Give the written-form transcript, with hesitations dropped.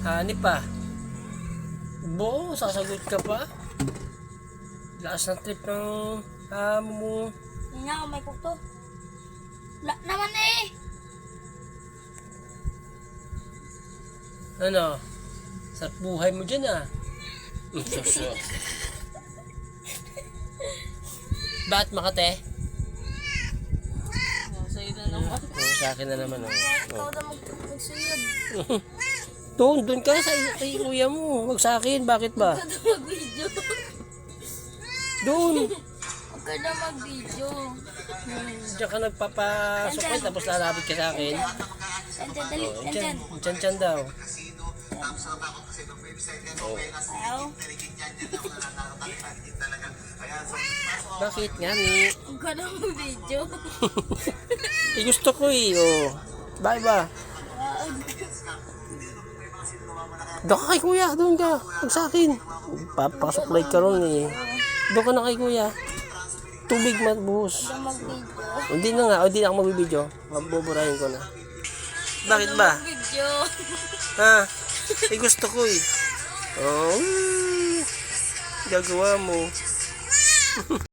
Hanip pa. Sasagot ka pa. Lakas ng trip ng mo. Hindi nga ako may kuto. Wala naman eh. Ano? Sa buhay mo dyan ah. Bakit Makate? Sa'yo na naman. Sa akin na naman. Ikaw na magsunod. Doon ka sa kay kuya mo. Wag sa akin. Bakit ba? Huwag ka na mag-video. Doon. Huwag ka na mag-video. Diyan ka nagpapasukay tapos lalapit ka sa akin. Tyan, dali. Tyan. Diyan daw. Ayaw. Bakit nga ni? Huwag ka na mag-video. Gusto ko eh. Bye ba? Doon ka kay kuya. Doon ka. Huwag sa akin. Papasuklay ka ron eh. Doon ka na kay kuya. Tubig matbuhos. Mag-video. Hindi na nga. Hindi na ako magbibideo. Mabuburahin ko na. Bakit ba? Mag-video. Ha? Gusto ko eh. Gagawa mo.